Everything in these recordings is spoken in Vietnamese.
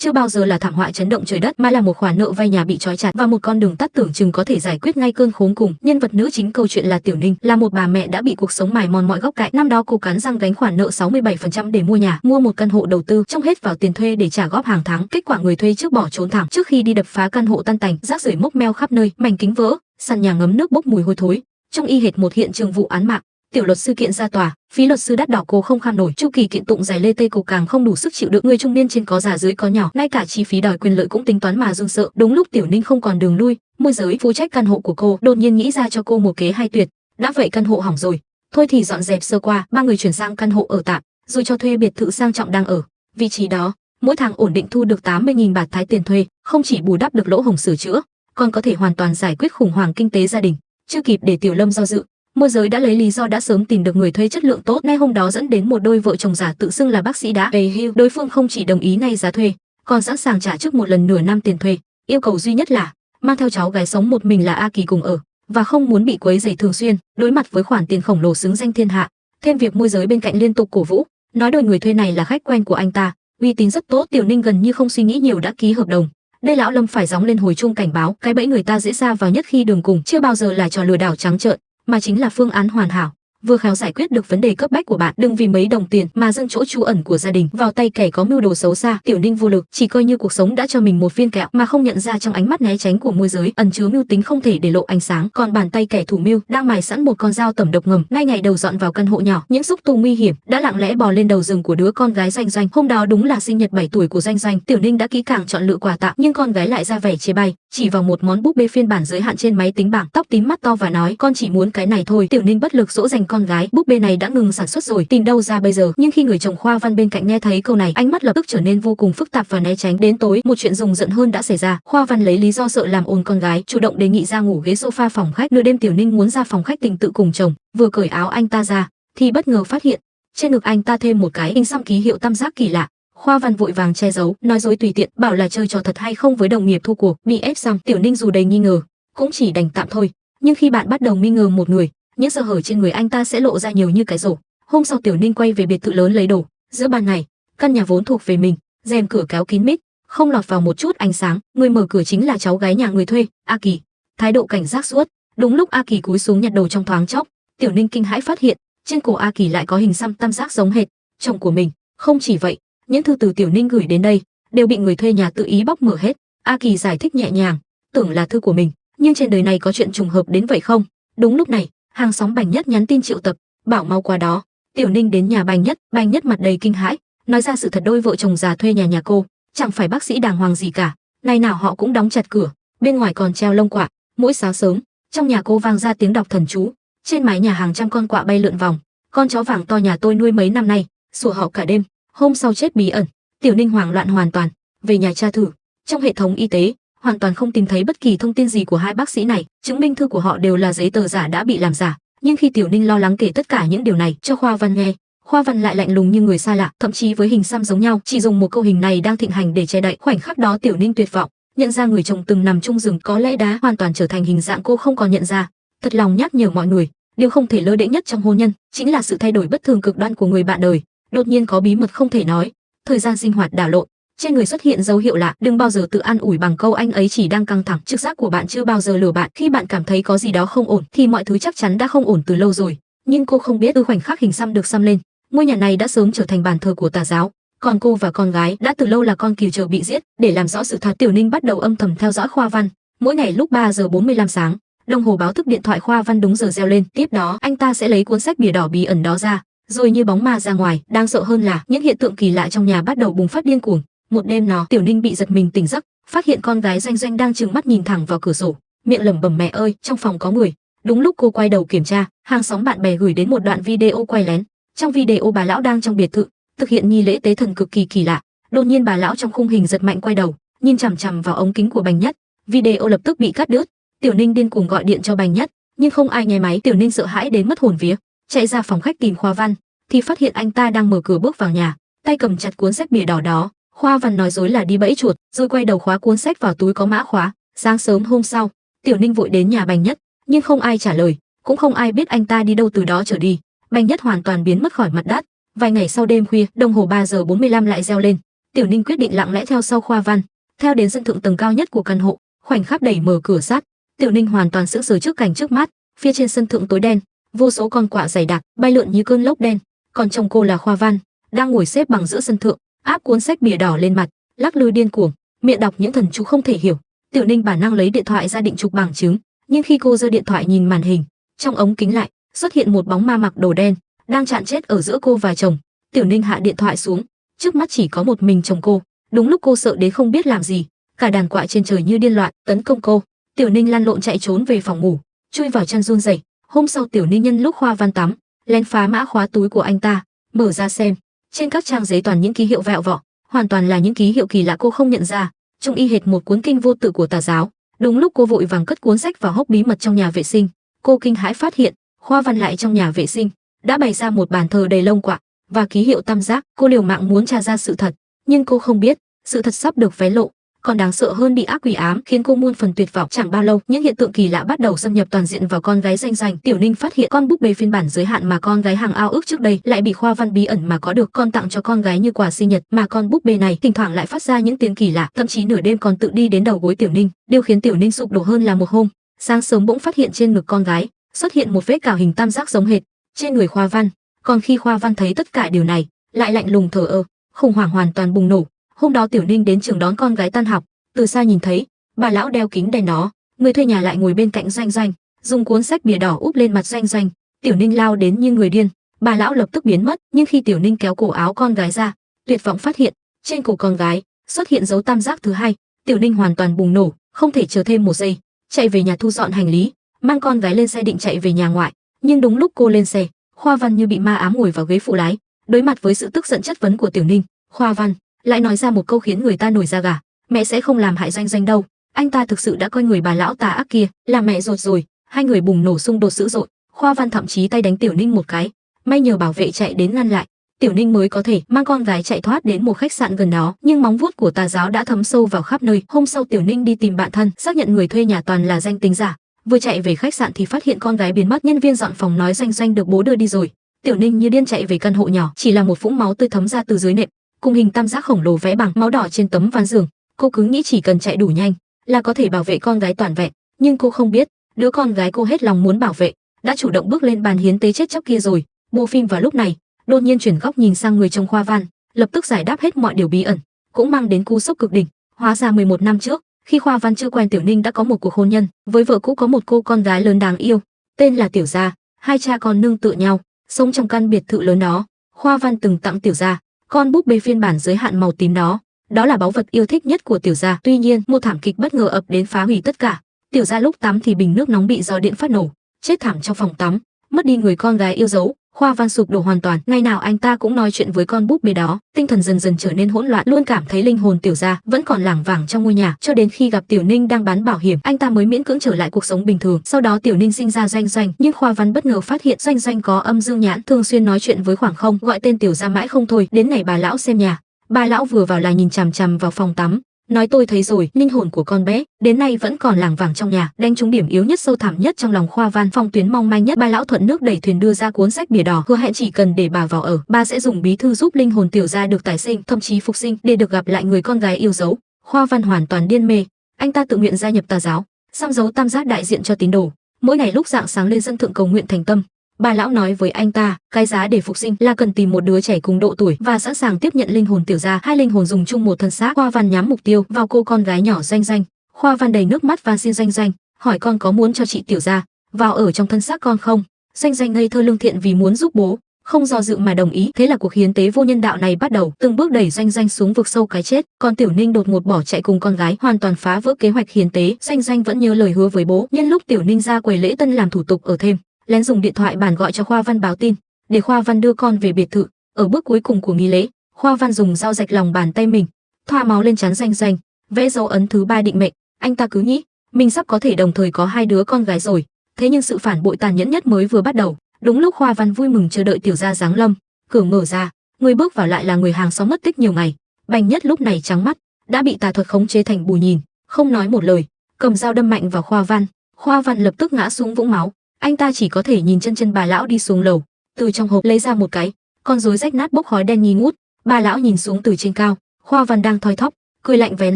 chưa bao giờ là thảm họa chấn động trời đất mà là một khoản nợ vay nhà bị trói chặt và một con đường tắt tưởng chừng có thể giải quyết ngay cơn khốn cùng. Nhân vật nữ chính câu chuyện là Tiểu Ninh, là một bà mẹ đã bị cuộc sống mài mòn mọi góc cạnh. Năm đó cô cắn răng gánh khoản nợ 67% để mua nhà, mua một căn hộ đầu tư, trong hết vào tiền thuê để trả góp hàng tháng. Kết quả người thuê trước bỏ trốn thẳng, trước khi đi đập phá căn hộ tan tành, rác rưởi mốc meo khắp nơi, mảnh kính vỡ, sàn nhà ngấm nước bốc mùi hôi thối, trông y hệt một hiện trường vụ án mạng. Tiểu luật sư kiện ra tòa, phí luật sư đắt đỏ cô không kham nổi, chu kỳ kiện tụng dài lê tê cô càng không đủ sức chịu đựng. Người trung niên trên có già dưới có nhỏ, ngay cả chi phí đòi quyền lợi cũng tính toán mà run sợ. Đúng lúc Tiểu Ninh không còn đường lui, môi giới phụ trách căn hộ của cô đột nhiên nghĩ ra cho cô một kế hay tuyệt. Đã vậy căn hộ hỏng rồi, thôi thì dọn dẹp sơ qua, ba người chuyển sang căn hộ ở tạm, rồi cho thuê biệt thự sang trọng đang ở. Vị trí đó, mỗi tháng ổn định thu được 80.000 bạt Thái tiền thuê, không chỉ bù đắp được lỗ hổng sửa chữa, còn có thể hoàn toàn giải quyết khủng hoảng kinh tế gia đình. Chưa kịp để Tiểu Lâm do dự, môi giới đã lấy lý do đã sớm tìm được người thuê chất lượng tốt. Ngay hôm đó dẫn đến một đôi vợ chồng già tự xưng là bác sĩ đã về hưu. Đối phương không chỉ đồng ý ngay giá thuê, còn sẵn sàng trả trước một lần nửa năm tiền thuê. Yêu cầu duy nhất là mang theo cháu gái sống một mình là A Kỳ cùng ở, và không muốn bị quấy rầy thường xuyên. Đối mặt với khoản tiền khổng lồ xứng danh thiên hạ, thêm việc môi giới bên cạnh liên tục cổ vũ, nói đôi người thuê này là khách quen của anh ta, uy tín rất tốt. Tiểu Ninh gần như không suy nghĩ nhiều đã ký hợp đồng. Đây lão Lâm phải gióng lên hồi chuông cảnh báo, cái bẫy người ta dễ sa vào nhất khi đường cùng chưa bao giờ là trò lừa đảo trắng trợn, mà chính là phương án hoàn hảo, vừa khéo giải quyết được vấn đề cấp bách của bạn. Đừng vì mấy đồng tiền mà dâng chỗ trú ẩn của gia đình vào tay kẻ có mưu đồ xấu xa. Tiểu Ninh vô lực, chỉ coi như cuộc sống đã cho mình một viên kẹo mà không nhận ra trong ánh mắt né tránh của môi giới ẩn chứa mưu tính không thể để lộ ánh sáng. Còn bàn tay kẻ thủ mưu đang mài sẵn một con dao tẩm độc ngầm. Ngay ngày đầu dọn vào căn hộ nhỏ, những xúc tu nguy hiểm đã lặng lẽ bò lên đầu giường của đứa con gái Doanh Doanh. Hôm đó đúng là sinh nhật 7 tuổi của Doanh Doanh. Tiểu Ninh đã kỹ càng chọn lựa quà tặng, nhưng con gái lại ra vẻ chê bai, chỉ vào một món búp bê phiên bản giới hạn trên máy tính bảng, tóc tím mắt to và nói con chỉ muốn cái này thôi. Tiểu Ninh bất lực dỗ dành con gái, búp bê này đã ngừng sản xuất rồi, tìm đâu ra bây giờ. Nhưng khi người chồng Khoa Văn bên cạnh nghe thấy câu này, ánh mắt lập tức trở nên vô cùng phức tạp và né tránh. Đến tối, một chuyện rùng rợn hơn đã xảy ra. Khoa Văn lấy lý do sợ làm ồn con gái, chủ động đề nghị ra ngủ ghế sofa phòng khách. Nửa đêm Tiểu Ninh muốn ra phòng khách tình tự cùng chồng, vừa cởi áo anh ta ra thì bất ngờ phát hiện trên ngực anh ta thêm một cái hình xăm ký hiệu tam giác kỳ lạ. Khoa Văn vội vàng che giấu, nói dối tùy tiện, bảo là chơi trò thật hay không với đồng nghiệp thua cuộc. Bị ép xong, Tiểu Ninh dù đầy nghi ngờ cũng chỉ đành tạm thôi. Nhưng khi bạn bắt đầu nghi ngờ một người, những sơ hở trên người anh ta sẽ lộ ra nhiều như cái rổ. Hôm sau Tiểu Ninh quay về biệt thự lớn lấy đồ. Giữa ban ngày, căn nhà vốn thuộc về mình, rèm cửa kéo kín mít, không lọt vào một chút ánh sáng. Người mở cửa chính là cháu gái nhà người thuê, A Kỳ, thái độ cảnh giác suốt. Đúng lúc A Kỳ cúi xuống nhặt đồ trong thoáng chốc, Tiểu Ninh kinh hãi phát hiện trên cổ A Kỳ lại có hình xăm tam giác giống hệt chồng của mình. Không chỉ vậy, những thư từ Tiểu Ninh gửi đến đây đều bị người thuê nhà tự ý bóc mở hết. A Kỳ giải thích nhẹ nhàng, tưởng là thư của mình, nhưng trên đời này có chuyện trùng hợp đến vậy không? Đúng lúc này, hàng xóm Bành Nhất nhắn tin triệu tập, bảo mau qua đó. Tiểu Ninh đến nhà Bành Nhất mặt đầy kinh hãi, nói ra sự thật đôi vợ chồng già thuê nhà cô chẳng phải bác sĩ đàng hoàng gì cả, ngày nào họ cũng đóng chặt cửa, bên ngoài còn treo lông quạ. Mỗi sáng sớm, trong nhà cô vang ra tiếng đọc thần chú, trên mái nhà hàng trăm con quạ bay lượn vòng. Con chó vàng to nhà tôi nuôi mấy năm nay, sủa hậu cả đêm, hôm sau chết bí ẩn. Tiểu Ninh hoảng loạn hoàn toàn, về nhà tra thử, trong hệ thống y tế hoàn toàn không tìm thấy bất kỳ thông tin gì của hai bác sĩ này, chứng minh thư của họ đều là giấy tờ giả đã bị làm giả. Nhưng khi Tiểu Ninh lo lắng kể tất cả những điều này cho Khoa Văn nghe, Khoa Văn lại lạnh lùng như người xa lạ, thậm chí với hình xăm giống nhau, chỉ dùng một câu hình này đang thịnh hành để che đậy. Khoảnh khắc đó Tiểu Ninh tuyệt vọng, nhận ra người chồng từng nằm chung giường có lẽ đã hoàn toàn trở thành hình dạng cô không còn nhận ra. Thật lòng nhắc nhở mọi người, điều không thể lơ đễnh nhất trong hôn nhân chính là sự thay đổi bất thường cực đoan của người bạn đời. Đột nhiên có bí mật không thể nói, thời gian sinh hoạt đảo lộn, trên người xuất hiện dấu hiệu lạ. Đừng bao giờ tự an ủi bằng câu anh ấy chỉ đang căng thẳng, trực giác của bạn chưa bao giờ lừa bạn. Khi bạn cảm thấy có gì đó không ổn thì mọi thứ chắc chắn đã không ổn từ lâu rồi. Nhưng cô không biết, từ khoảnh khắc hình xăm được xăm lên, ngôi nhà này đã sớm trở thành bàn thờ của tà giáo, còn cô và con gái đã từ lâu là con cừu chờ bị giết. Để làm rõ sự thật, Tiểu Ninh bắt đầu âm thầm theo dõi Khoa Văn. Mỗi ngày lúc 3 giờ 45 sáng, đồng hồ báo thức điện thoại Khoa Văn đúng giờ reo lên. Tiếp đó anh ta sẽ lấy cuốn sách bìa đỏ bí ẩn đó ra, rồi như bóng ma ra ngoài. Đáng sợ hơn là những hiện tượng kỳ lạ trong nhà bắt đầu bùng phát điên cuồng. Một đêm nọ, Tiểu Ninh bị giật mình tỉnh giấc, phát hiện con gái Doanh Doanh đang trừng mắt nhìn thẳng vào cửa sổ, miệng lẩm bẩm mẹ ơi, trong phòng có người. Đúng lúc cô quay đầu kiểm tra, hàng xóm bạn bè gửi đến một đoạn video quay lén. Trong video bà lão đang trong biệt thự thực hiện nghi lễ tế thần cực kỳ kỳ lạ. Đột nhiên bà lão trong khung hình giật mạnh quay đầu, nhìn chằm chằm vào ống kính của Bành Nhất. Video lập tức bị cắt đứt. Tiểu Ninh điên cuồng gọi điện cho Bành Nhất, nhưng không ai nghe máy. Tiểu Ninh sợ hãi đến mất hồn vía, chạy ra phòng khách tìm Khoa Văn, thì phát hiện anh ta đang mở cửa bước vào nhà, tay cầm chặt cuốn sách bìa đỏ đó. Khoa Văn nói dối là đi bẫy chuột, rồi quay đầu khóa cuốn sách vào túi có mã khóa. Sáng sớm hôm sau, Tiểu Ninh vội đến nhà Bành Nhất, nhưng không ai trả lời, cũng không ai biết anh ta đi đâu từ đó trở đi. Bành Nhất hoàn toàn biến mất khỏi mặt đất. Vài ngày sau, đêm khuya, đồng hồ 3 giờ 45 lại reo lên. Tiểu Ninh quyết định lặng lẽ theo sau Khoa Văn, theo đến sân thượng tầng cao nhất của căn hộ. Khoảnh khắc đẩy mở cửa sắt, Tiểu Ninh hoàn toàn sững sờ trước cảnh trước mắt. Phía trên sân thượng tối đen, vô số con quạ dày đặc bay lượn như cơn lốc đen. Còn chồng cô là Khoa Văn, đang ngồi xếp bằng giữa sân thượng, áp cuốn sách bìa đỏ lên mặt, lắc lư điên cuồng, miệng đọc những thần chú không thể hiểu. Tiểu Ninh bản năng lấy điện thoại ra định chụp bằng chứng, nhưng khi cô giơ điện thoại nhìn màn hình, trong ống kính lại xuất hiện một bóng ma mặc đồ đen đang chặn chết ở giữa cô và chồng. Tiểu Ninh hạ điện thoại xuống, trước mắt chỉ có một mình chồng cô. Đúng lúc cô sợ đến không biết làm gì, cả đàn quạ trên trời như điên loạn tấn công cô. Tiểu Ninh lăn lộn chạy trốn về phòng ngủ, chui vào chăn run rẩy. Hôm sau Tiểu Ninh nhân lúc Khoa Văn tắm, lén phá mã khóa túi của anh ta, mở ra xem. Trên các trang giấy toàn những ký hiệu vẹo vọ, hoàn toàn là những ký hiệu kỳ lạ cô không nhận ra, trông y hệt một cuốn kinh vô tự của tà giáo. Đúng lúc cô vội vàng cất cuốn sách vào hốc bí mật trong nhà vệ sinh, cô kinh hãi phát hiện Khoa Văn lại trong nhà vệ sinh đã bày ra một bàn thờ đầy lông quạ và ký hiệu tam giác. Cô liều mạng muốn tra ra sự thật, nhưng cô không biết sự thật sắp được vén lộ. Còn đáng sợ hơn bị ác quỷ ám khiến cô muôn phần tuyệt vọng. Chẳng bao lâu, những hiện tượng kỳ lạ bắt đầu xâm nhập toàn diện vào con gái Doanh Doanh. Tiểu Ninh phát hiện con búp bê phiên bản giới hạn mà con gái hàng ao ước trước đây lại bị Khoa Văn bí ẩn mà có được con tặng cho con gái như quà sinh nhật. Mà con búp bê này thỉnh thoảng lại phát ra những tiếng kỳ lạ, thậm chí nửa đêm còn tự đi đến đầu gối Tiểu Ninh. Điều khiến Tiểu Ninh sụp đổ hơn là một hôm, sáng sớm bỗng phát hiện trên ngực con gái xuất hiện một vết cào hình tam giác giống hệt trên người Khoa Văn. Còn khi Khoa Văn thấy tất cả điều này, lại lạnh lùng thờ ơ. Khủng hoảng hoàn toàn bùng nổ. Hôm đó Tiểu Ninh đến trường đón con gái tan học, từ xa nhìn thấy bà lão đeo kính đèn nó, người thuê nhà lại ngồi bên cạnh Doanh Doanh, dùng cuốn sách bìa đỏ úp lên mặt Doanh Doanh. Tiểu Ninh lao đến như người điên, bà lão lập tức biến mất. Nhưng khi Tiểu Ninh kéo cổ áo con gái ra, tuyệt vọng phát hiện trên cổ con gái xuất hiện dấu tam giác thứ hai. Tiểu Ninh hoàn toàn bùng nổ, không thể chờ thêm một giây, chạy về nhà thu dọn hành lý, mang con gái lên xe định chạy về nhà ngoại. Nhưng đúng lúc cô lên xe, Khoa Văn như bị ma ám ngồi vào ghế phụ lái. Đối mặt với sự tức giận chất vấn của Tiểu Ninh, Khoa Văn lại nói ra một câu khiến người ta nổi da gà: mẹ sẽ không làm hại Doanh Doanh đâu. Anh ta thực sự đã coi người bà lão tà ác kia là mẹ ruột rồi. Hai người bùng nổ xung đột dữ dội. Khoa Văn thậm chí tay đánh Tiểu Ninh một cái, may nhờ bảo vệ chạy đến ngăn lại, Tiểu Ninh mới có thể mang con gái chạy thoát đến một khách sạn gần đó. Nhưng móng vuốt của tà giáo đã thấm sâu vào khắp nơi. Hôm sau Tiểu Ninh đi tìm bạn thân, xác nhận người thuê nhà toàn là danh tính giả. Vừa chạy về khách sạn thì phát hiện con gái biến mất. Nhân viên dọn phòng nói Doanh Doanh được bố đưa đi rồi. Tiểu Ninh như điên chạy về căn hộ nhỏ, chỉ là một vũng máu tươi thấm ra từ dưới nệm, cùng hình tam giác khổng lồ vẽ bằng máu đỏ trên tấm ván giường. Cô cứ nghĩ chỉ cần chạy đủ nhanh là có thể bảo vệ con gái toàn vẹn, nhưng cô không biết đứa con gái cô hết lòng muốn bảo vệ đã chủ động bước lên bàn hiến tế chết chóc kia rồi. Bộ phim vào lúc này đột nhiên chuyển góc nhìn sang người chồng Khoa Văn, lập tức giải đáp hết mọi điều bí ẩn, cũng mang đến cú sốc cực đỉnh. Hóa ra 11 năm trước, khi Khoa Văn chưa quen Tiểu Ninh đã có một cuộc hôn nhân với vợ cũ, có một cô con gái lớn đáng yêu, tên là Tiểu Gia. Hai cha con nương tựa nhau, sống trong căn biệt thự lớn đó. Khoa Văn từng tặng Tiểu Gia con búp bê phiên bản giới hạn màu tím đó. Đó là báu vật yêu thích nhất của Tiểu Gia. Tuy nhiên, một thảm kịch bất ngờ ập đến phá hủy tất cả. Tiểu Gia lúc tắm thì bình nước nóng bị gió điện phát nổ, chết thảm trong phòng tắm, mất đi người con gái yêu dấu. Khoa Văn sụp đổ hoàn toàn. Ngày nào anh ta cũng nói chuyện với con búp bê đó, tinh thần dần dần trở nên hỗn loạn, luôn cảm thấy linh hồn Tiểu Gia vẫn còn lảng vảng trong ngôi nhà. Cho đến khi gặp Tiểu Ninh đang bán bảo hiểm, anh ta mới miễn cưỡng trở lại cuộc sống bình thường. Sau đó Tiểu Ninh sinh ra Doanh Doanh, nhưng Khoa Văn bất ngờ phát hiện Doanh Doanh có âm dương nhãn, thường xuyên nói chuyện với khoảng không, gọi tên Tiểu Gia mãi không thôi. Đến ngày bà lão xem nhà, bà lão vừa vào là nhìn chằm chằm vào phòng tắm, nói tôi thấy rồi, linh hồn của con bé đến nay vẫn còn lảng vảng trong nhà. Đánh trúng điểm yếu nhất, sâu thẳm nhất trong lòng Khoa Văn, phong tuyến mong manh nhất. Bà lão thuận nước đẩy thuyền đưa ra cuốn sách bìa đỏ, hứa hẹn chỉ cần để bà vào ở, bà sẽ dùng bí thư giúp linh hồn Tiểu Gia được tái sinh, thậm chí phục sinh, để được gặp lại người con gái yêu dấu. Khoa Văn hoàn toàn điên mê, anh ta tự nguyện gia nhập tà giáo, xăm dấu tam giác đại diện cho tín đồ, mỗi ngày lúc rạng sáng lên sân thượng cầu nguyện thành tâm. Bà lão nói với anh ta, cái giá để phục sinh là cần tìm một đứa trẻ cùng độ tuổi và sẵn sàng tiếp nhận linh hồn Tiểu Gia. Hai linh hồn dùng chung một thân xác. Khoa Văn nhắm mục tiêu vào cô con gái nhỏ Doanh Doanh. Khoa Văn đầy nước mắt van xin Doanh Doanh, hỏi con có muốn cho chị Tiểu Gia vào ở trong thân xác con không? Doanh Doanh ngây thơ lương thiện vì muốn giúp bố, không do dự mà đồng ý. Thế là cuộc hiến tế vô nhân đạo này bắt đầu, từng bước đẩy Doanh Doanh xuống vực sâu cái chết. Còn Tiểu Ninh đột ngột bỏ chạy cùng con gái, hoàn toàn phá vỡ kế hoạch hiến tế. Doanh Doanh vẫn nhớ lời hứa với bố. Nhân lúc Tiểu Ninh ra quầy lễ tân làm thủ tục ở thêm, lén dùng điện thoại bàn gọi cho Khoa Văn báo tin, để Khoa Văn đưa con về biệt thự. Ở bước cuối cùng của nghi lễ, Khoa Văn dùng dao rạch lòng bàn tay mình, thoa máu lên trán Doanh Doanh, vẽ dấu ấn thứ 3 định mệnh. Anh ta cứ nghĩ mình sắp có thể đồng thời có hai đứa con gái rồi. Thế nhưng sự phản bội tàn nhẫn nhất mới vừa bắt đầu. Đúng lúc Khoa Văn vui mừng chờ đợi Tiểu Gia giáng lâm, cửa mở ra, người bước vào lại là người hàng xóm mất tích nhiều ngày. Bành Nhất lúc này trắng mắt, đã bị tà thuật khống chế thành bù nhìn, không nói một lời, cầm dao đâm mạnh vào Khoa Văn. Khoa Văn lập tức ngã xuống vũng máu. Anh ta chỉ có thể nhìn chân bà lão đi xuống lầu, từ trong hộp lấy ra một cái con rối rách nát bốc khói đen nghi ngút. Bà lão nhìn xuống từ trên cao, Khoa Văn đang thoi thóp, cười lạnh vén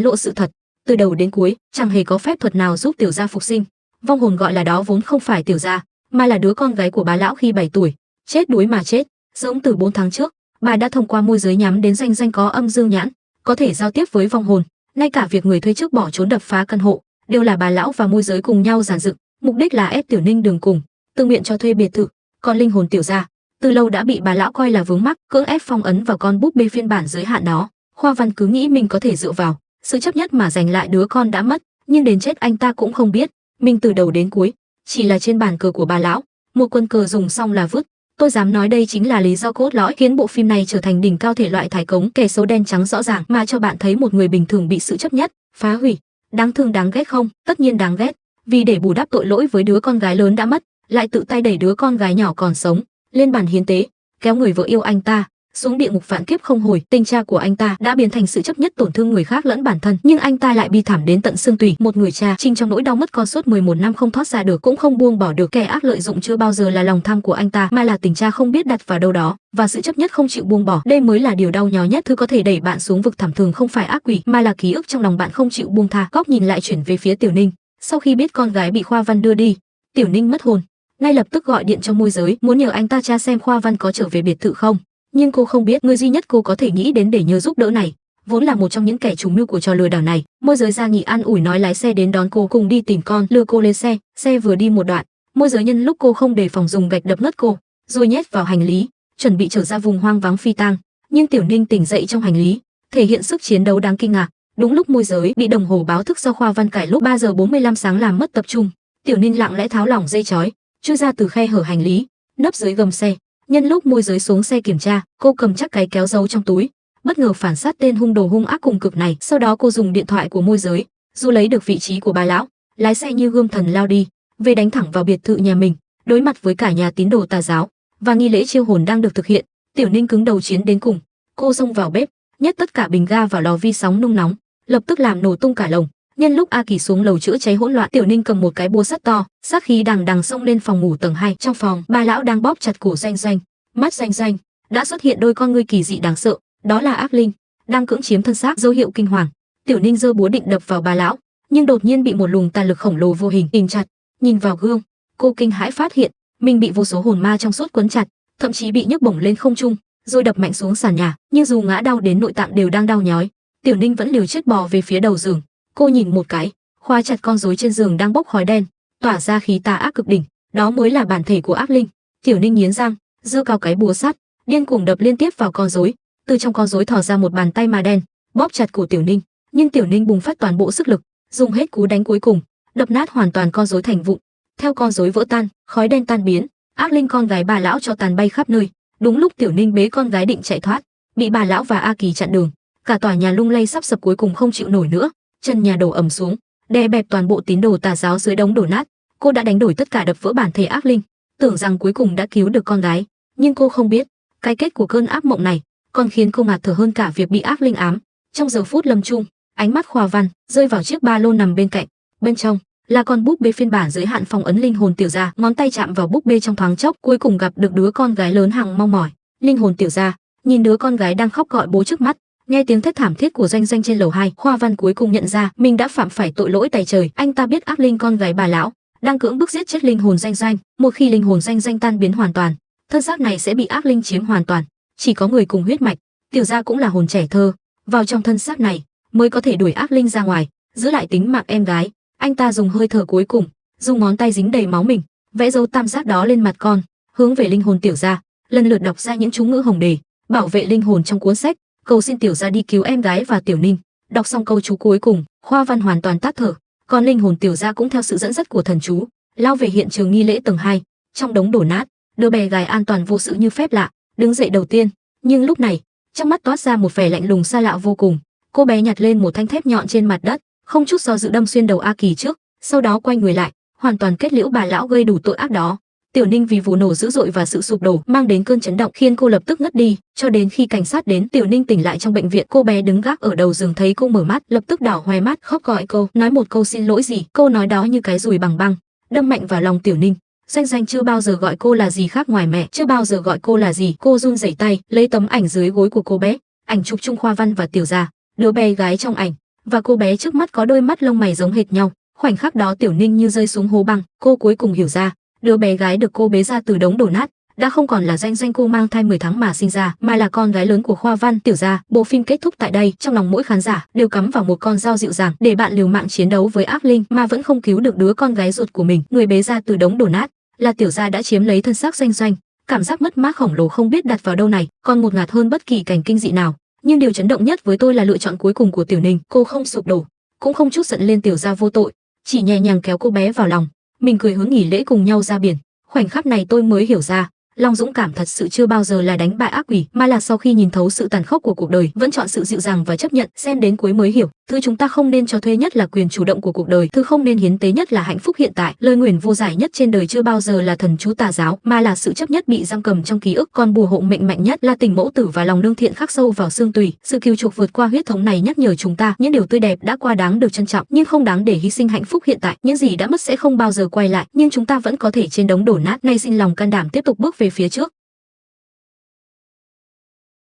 lộ sự thật. Từ đầu đến cuối, chẳng hề có phép thuật nào giúp tiểu gia phục sinh. Vong hồn gọi là đó vốn không phải tiểu gia, mà là đứa con gái của bà lão khi 7 tuổi, chết đuối mà chết. Giống từ 4 tháng trước, bà đã thông qua môi giới nhắm đến Doanh Doanh có âm dương nhãn, có thể giao tiếp với vong hồn. Ngay cả việc người thuê trước bỏ trốn đập phá căn hộ, đều là bà lão và môi giới cùng nhau dàn dựng, mục đích là ép Tiểu Ninh đường cùng, tự nguyện cho thuê biệt thự. Còn linh hồn tiểu gia, từ lâu đã bị bà lão coi là vướng mắc, cưỡng ép phong ấn vào con búp bê phiên bản giới hạn đó. Khoa Văn cứ nghĩ mình có thể dựa vào sự chấp nhất mà giành lại đứa con đã mất, nhưng đến chết anh ta cũng không biết, mình từ đầu đến cuối chỉ là trên bàn cờ của bà lão, một quân cờ dùng xong là vứt. Tôi dám nói đây chính là lý do cốt lõi khiến bộ phim này trở thành đỉnh cao thể loại thải cống, kẻ xấu đen trắng rõ ràng mà cho bạn thấy một người bình thường bị sự chấp nhất phá hủy. Đáng thương đáng ghét không? Tất nhiên đáng ghét, vì để bù đắp tội lỗi với đứa con gái lớn đã mất, lại tự tay đẩy đứa con gái nhỏ còn sống lên bàn hiến tế, kéo người vợ yêu anh ta xuống địa ngục vạn kiếp không hồi. Tình cha của anh ta đã biến thành sự chấp nhất tổn thương người khác lẫn bản thân, nhưng anh ta lại bi thảm đến tận xương tủy. Một người cha chinh trong nỗi đau mất con suốt 11 năm không thoát ra được, cũng không buông bỏ được. Kẻ ác lợi dụng chưa bao giờ là lòng tham của anh ta, mà là tình cha không biết đặt vào đâu đó, và sự chấp nhất không chịu buông bỏ. Đây mới là điều đau nhói nhất. Thứ có thể đẩy bạn xuống vực thẳm thường không phải ác quỷ, mà là ký ức trong lòng bạn không chịu buông tha. Góc nhìn lại chuyển về phía Tiểu Ninh. Sau khi biết con gái bị Khoa Văn đưa đi, Tiểu Ninh mất hồn, ngay lập tức gọi điện cho môi giới, muốn nhờ anh ta tra xem Khoa Văn có trở về biệt thự không. Nhưng cô không biết, người duy nhất cô có thể nghĩ đến để nhờ giúp đỡ này vốn là một trong những kẻ chủ mưu của trò lừa đảo này. Môi giới Gia Nghị an ủi nói lái xe đến đón cô, cùng đi tìm con, lừa cô lên xe. Xe vừa đi một đoạn, môi giới nhân lúc cô không đề phòng dùng gạch đập ngất cô, rồi nhét vào hành lý, chuẩn bị trở ra vùng hoang vắng phi tang. Nhưng Tiểu Ninh tỉnh dậy trong hành lý, thể hiện sức chiến đấu đáng kinh ngạc. Đúng lúc môi giới bị đồng hồ báo thức do Khoa Văn cải lúc 3 giờ 45 sáng làm mất tập trung, Tiểu Ninh lặng lẽ tháo lỏng dây chói, chui ra từ khe hở hành lý, nấp dưới gầm xe. Nhân lúc môi giới xuống xe kiểm tra, cô cầm chắc cái kéo giấu trong túi, bất ngờ phản sát tên hung đồ hung ác cùng cực này. Sau đó cô dùng điện thoại của môi giới, dù lấy được vị trí của bà lão, lái xe như gươm thần lao đi, về đánh thẳng vào biệt thự nhà mình. Đối mặt với cả nhà tín đồ tà giáo và nghi lễ chiêu hồn đang được thực hiện, Tiểu Ninh cứng đầu chiến đến cùng. Cô xông vào bếp, nhét tất cả bình ga vào lò vi sóng nung nóng, lập tức làm nổ tung cả lồng. Nhân lúc A Kỳ xuống lầu chữa cháy hỗn loạn, Tiểu Ninh cầm một cái búa sắt to, sát khí đằng đằng xông lên phòng ngủ tầng 2. Trong phòng, bà lão đang bóp chặt cổ Doanh Doanh. Mắt Doanh Doanh đã xuất hiện đôi con ngươi kỳ dị đáng sợ, đó là ác linh đang cưỡng chiếm thân xác, dấu hiệu kinh hoàng. Tiểu Ninh giơ búa định đập vào bà lão, nhưng đột nhiên bị một luồng tà lực khổng lồ vô hình ghim chặt. Nhìn vào gương, cô kinh hãi phát hiện mình bị vô số hồn ma trong suốt quấn chặt, thậm chí bị nhấc bổng lên không trung, rồi đập mạnh xuống sàn nhà. Nhưng dù ngã đau đến nội tạng đều đang đau nhói, Tiểu Ninh vẫn liều chết bò về phía đầu giường. Cô nhìn một cái, khóa chặt con rối trên giường đang bốc khói đen, tỏa ra khí tà ác cực đỉnh, đó mới là bản thể của ác linh. Tiểu Ninh nghiến răng, giơ cao cái búa sắt, điên cuồng đập liên tiếp vào con rối. Từ trong con rối thò ra một bàn tay mà đen, bóp chặt cổ Tiểu Ninh. Nhưng Tiểu Ninh bùng phát toàn bộ sức lực, dùng hết cú đánh cuối cùng, đập nát hoàn toàn con rối thành vụn. Theo con rối vỡ tan, khói đen tan biến, ác linh con gái bà lão cho tàn bay khắp nơi. Đúng lúc Tiểu Ninh bế con gái định chạy thoát, bị bà lão và A Kỳ chặn đường. Cả tòa nhà lung lay sắp sập, cuối cùng không chịu nổi nữa, chân nhà đổ ầm xuống, đè bẹp toàn bộ tín đồ tà giáo dưới đống đổ nát. Cô đã đánh đổi tất cả đập vỡ bản thể ác linh, tưởng rằng cuối cùng đã cứu được con gái, nhưng cô không biết, cái kết của cơn ác mộng này còn khiến cô ngạt thở hơn cả việc bị ác linh ám. Trong giờ phút lâm chung, ánh mắt Khoa Văn rơi vào chiếc ba lô nằm bên cạnh, bên trong là con búp bê phiên bản giới hạn phong ấn linh hồn tiểu gia. Ngón tay chạm vào búp bê trong thoáng chốc, cuối cùng gặp được đứa con gái lớn hằng mong mỏi. Linh hồn tiểu gia nhìn đứa con gái đang khóc gọi bố trước mắt, nghe tiếng thét thảm thiết của Doanh Doanh trên lầu 2, Khoa Văn cuối cùng nhận ra mình đã phạm phải tội lỗi tày trời. Anh ta biết ác linh con gái bà lão đang cưỡng bức giết chết linh hồn Doanh Doanh. Một khi linh hồn Doanh Doanh tan biến hoàn toàn, thân xác này sẽ bị ác linh chiếm hoàn toàn. Chỉ có người cùng huyết mạch, tiểu gia cũng là hồn trẻ thơ, vào trong thân xác này mới có thể đuổi ác linh ra ngoài, giữ lại tính mạng em gái. Anh ta dùng hơi thở cuối cùng, dùng ngón tay dính đầy máu mình, vẽ dấu tam giác đó lên mặt con, hướng về linh hồn tiểu gia, lần lượt đọc ra những chú ngữ hồng đề, bảo vệ linh hồn trong cuốn sách, cầu xin tiểu gia đi cứu em gái và Tiểu Ninh. Đọc xong câu chú cuối cùng, Khoa Văn hoàn toàn tắt thở, còn linh hồn tiểu gia cũng theo sự dẫn dắt của thần chú, lao về hiện trường nghi lễ tầng 2. Trong đống đổ nát, đứa bé gái an toàn vô sự như phép lạ đứng dậy đầu tiên, nhưng lúc này trong mắt toát ra một vẻ lạnh lùng xa lạ vô cùng. Cô bé nhặt lên một thanh thép nhọn trên mặt đất, không chút do dự đâm xuyên đầu A Kỳ trước, sau đó quay người lại, hoàn toàn kết liễu bà lão gây đủ tội ác đó. Tiểu Ninh vì vụ nổ dữ dội và sự sụp đổ mang đến cơn chấn động khiến cô lập tức ngất đi, cho đến khi cảnh sát đến, Tiểu Ninh tỉnh lại trong bệnh viện. Cô bé đứng gác ở đầu giường thấy cô mở mắt, lập tức đỏ hoe mắt, khóc gọi cô, nói một câu xin lỗi gì. Câu nói đó như cái dùi bằng băng, đâm mạnh vào lòng Tiểu Ninh. Doanh Doanh chưa bao giờ gọi cô là gì khác ngoài mẹ, chưa bao giờ gọi cô là gì. Cô run rẩy tay lấy tấm ảnh dưới gối của cô bé, ảnh chụp Trung Khoa Văn và tiểu gia. đứa bé gái trong ảnh và cô bé trước mắt có đôi mắt lông mày giống hệt nhau. Khoảnh khắc đó Tiểu Ninh như rơi xuống hố băng, cô cuối cùng hiểu ra, đứa bé gái được cô bế ra từ đống đổ nát đã không còn là Doanh Doanh cô mang thai 10 tháng mà sinh ra, mà là con gái lớn của Khoa Văn Tiểu gia. Bộ phim kết thúc tại đây, trong lòng mỗi khán giả đều cắm vào một con dao dịu dàng để bạn liều mạng chiến đấu với ác linh mà vẫn không cứu được đứa con gái ruột của mình. Người bế ra từ đống đổ nát là Tiểu gia đã chiếm lấy thân xác Doanh Doanh. Cảm giác mất mát khổng lồ không biết đặt vào đâu này, còn ngột ngạt hơn bất kỳ cảnh kinh dị nào. Nhưng điều chấn động nhất với tôi là lựa chọn cuối cùng của Tiểu Ninh. Cô không sụp đổ, cũng không chút giận lên Tiểu gia vô tội, chỉ nhẹ nhàng kéo cô bé vào lòng. Mình cười hướng nghỉ lễ cùng nhau ra biển. Khoảnh khắc này tôi mới hiểu ra, lòng dũng cảm thật sự chưa bao giờ là đánh bại ác quỷ, mà là sau khi nhìn thấu sự tàn khốc của cuộc đời, vẫn chọn sự dịu dàng và chấp nhận. Xem đến cuối mới hiểu, thứ chúng ta không nên cho thuê nhất là quyền chủ động của cuộc đời, thứ không nên hiến tế nhất là hạnh phúc hiện tại. Lời nguyền vô giải nhất trên đời chưa bao giờ là thần chú tà giáo, mà là sự chấp nhất bị giam cầm trong ký ức. Còn bùa hộ mệnh mạnh nhất là tình mẫu tử và lòng lương thiện khắc sâu vào xương tủy. Sự cứu chuộc vượt qua huyết thống này nhắc nhở chúng ta, những điều tươi đẹp đã qua đáng được trân trọng, nhưng không đáng để hy sinh hạnh phúc hiện tại. Những gì đã mất sẽ không bao giờ quay lại, nhưng chúng ta vẫn có thể trên đống đổ nát này sinh lòng can đảm tiếp tục bước về phía trước.